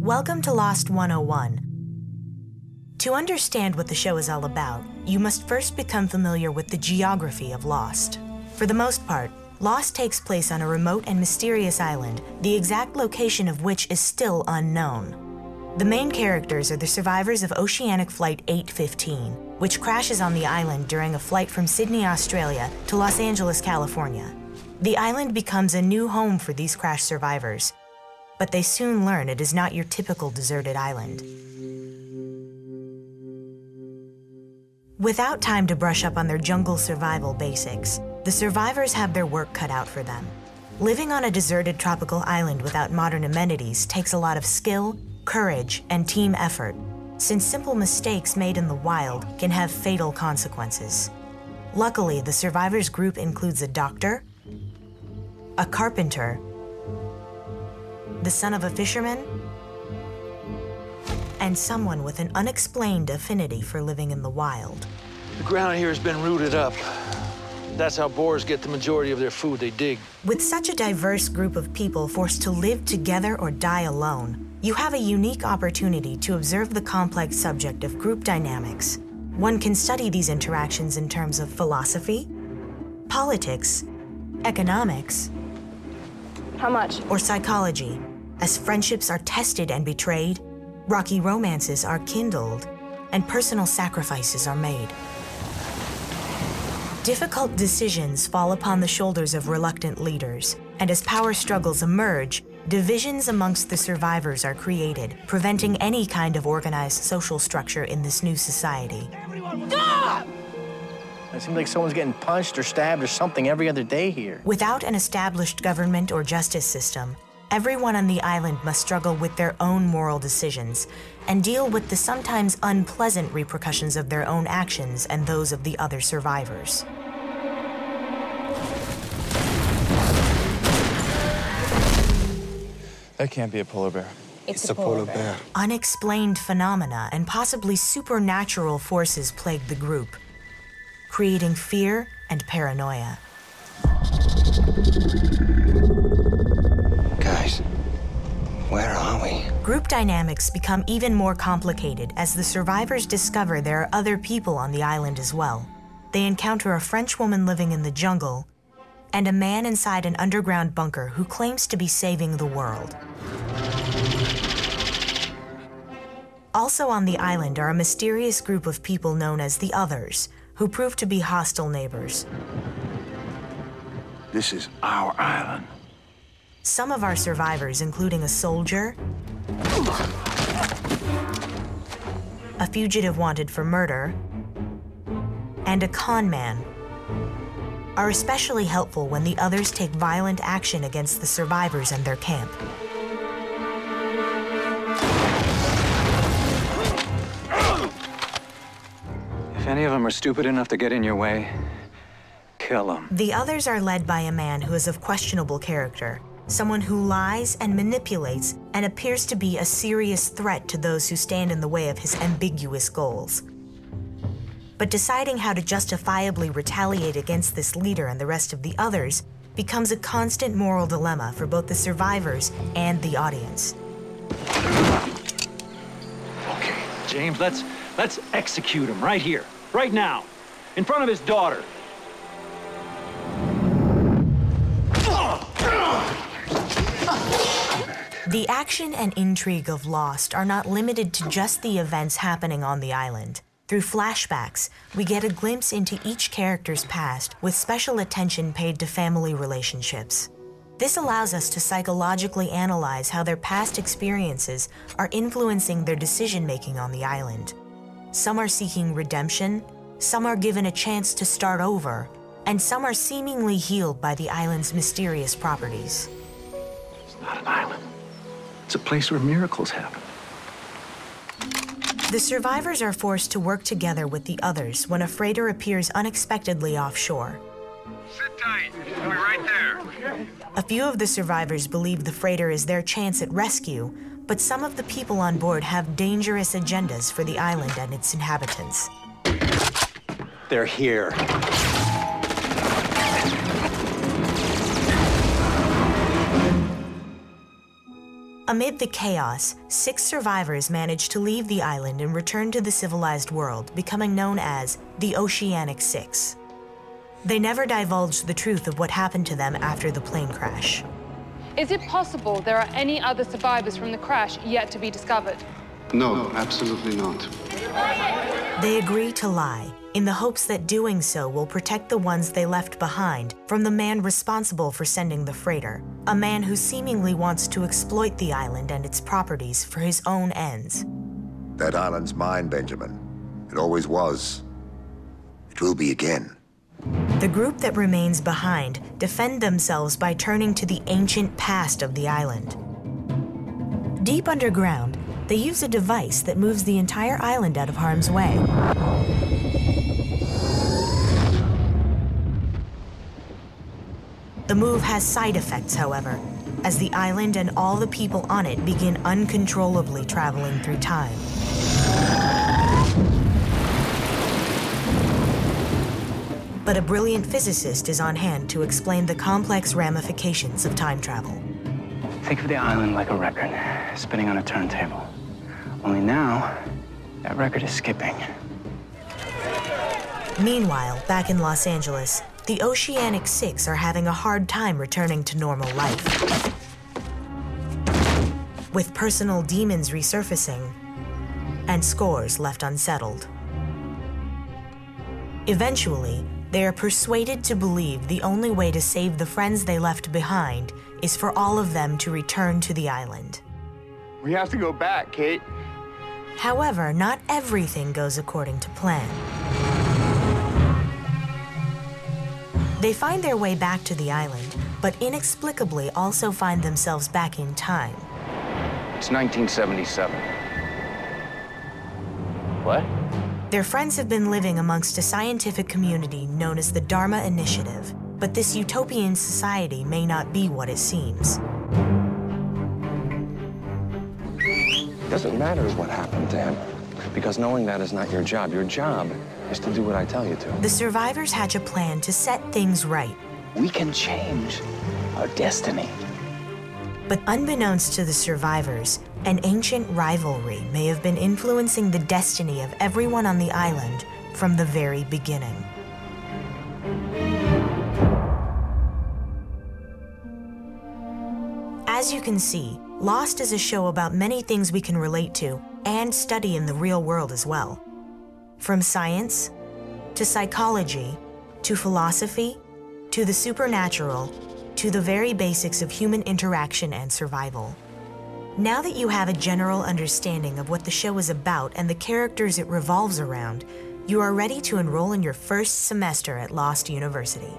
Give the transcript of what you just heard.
Welcome to Lost 101. To understand what the show is all about, you must first become familiar with the geography of Lost. For the most part, Lost takes place on a remote and mysterious island, the exact location of which is still unknown. The main characters are the survivors of Oceanic Flight 815, which crashes on the island during a flight from Sydney, Australia to Los Angeles, California. The island becomes a new home for these crash survivors, but they soon learn it is not your typical deserted island. Without time to brush up on their jungle survival basics, the survivors have their work cut out for them. Living on a deserted tropical island without modern amenities takes a lot of skill, courage, and team effort, since simple mistakes made in the wild can have fatal consequences. Luckily, the survivors group includes a doctor, a carpenter, the son of a fisherman, and someone with an unexplained affinity for living in the wild. The ground here has been rooted up. That's how boars get the majority of their food they dig. With such a diverse group of people forced to live together or die alone, you have a unique opportunity to observe the complex subject of group dynamics. One can study these interactions in terms of philosophy, politics, economics, how much? Or psychology, as friendships are tested and betrayed, rocky romances are kindled, and personal sacrifices are made. Difficult decisions fall upon the shoulders of reluctant leaders, and as power struggles emerge, divisions amongst the survivors are created, preventing any kind of organized social structure in this new society. Stop! It seems like someone's getting punched or stabbed or something every other day here. Without an established government or justice system, everyone on the island must struggle with their own moral decisions and deal with the sometimes unpleasant repercussions of their own actions and those of the other survivors. That can't be a polar bear. It's a polar bear. Unexplained phenomena and possibly supernatural forces plague the group, creating fear and paranoia. Guys, where are we? Group dynamics become even more complicated as the survivors discover there are other people on the island as well. They encounter a French woman living in the jungle and a man inside an underground bunker who claims to be saving the world. Also on the island are a mysterious group of people known as the Others, who prove to be hostile neighbors. This is our island. Some of our survivors, including a soldier, a fugitive wanted for murder, and a con man, are especially helpful when the Others take violent action against the survivors and their camp. If any of them are stupid enough to get in your way, kill them. The Others are led by a man who is of questionable character, someone who lies and manipulates and appears to be a serious threat to those who stand in the way of his ambiguous goals. But deciding how to justifiably retaliate against this leader and the rest of the Others becomes a constant moral dilemma for both the survivors and the audience. Okay, James, let's execute him right here, right now, in front of his daughter. The action and intrigue of Lost are not limited to just the events happening on the island. Through flashbacks, we get a glimpse into each character's past with special attention paid to family relationships. This allows us to psychologically analyze how their past experiences are influencing their decision-making on the island. Some are seeking redemption, some are given a chance to start over, and some are seemingly healed by the island's mysterious properties. It's not an island. It's a place where miracles happen. The survivors are forced to work together with the Others when a freighter appears unexpectedly offshore. Sit tight. We'll be right there. A few of the survivors believe the freighter is their chance at rescue, but some of the people on board have dangerous agendas for the island and its inhabitants. They're here. Amid the chaos, 6 survivors manage to leave the island and return to the civilized world, becoming known as the Oceanic Six. They never divulged the truth of what happened to them after the plane crash. Is it possible there are any other survivors from the crash yet to be discovered? No, absolutely not. They agree to lie, in the hopes that doing so will protect the ones they left behind from the man responsible for sending the freighter, a man who seemingly wants to exploit the island and its properties for his own ends. That island's mine, Benjamin. It always was. It will be again. The group that remains behind defend themselves by turning to the ancient past of the island. Deep underground, they use a device that moves the entire island out of harm's way. The move has side effects, however, as the island and all the people on it begin uncontrollably traveling through time. But a brilliant physicist is on hand to explain the complex ramifications of time travel. Think of the island like a record, spinning on a turntable. Only now, that record is skipping. Meanwhile, back in Los Angeles, the Oceanic Six are having a hard time returning to normal life. With personal demons resurfacing and scores left unsettled. Eventually, they are persuaded to believe the only way to save the friends they left behind is for all of them to return to the island. We have to go back, Kate. However, not everything goes according to plan. They find their way back to the island, but inexplicably also find themselves back in time. It's 1977. What? Their friends have been living amongst a scientific community known as the Dharma Initiative, but this utopian society may not be what it seems. It doesn't matter what happened to him, because knowing that is not your job. Your job is to do what I tell you to. The survivors hatch a plan to set things right. We can change our destiny. But unbeknownst to the survivors, an ancient rivalry may have been influencing the destiny of everyone on the island from the very beginning. As you can see, Lost is a show about many things we can relate to and study in the real world as well. From science, to psychology, to philosophy, to the supernatural, to the very basics of human interaction and survival. Now that you have a general understanding of what the show is about and the characters it revolves around, you are ready to enroll in your first semester at Lost University.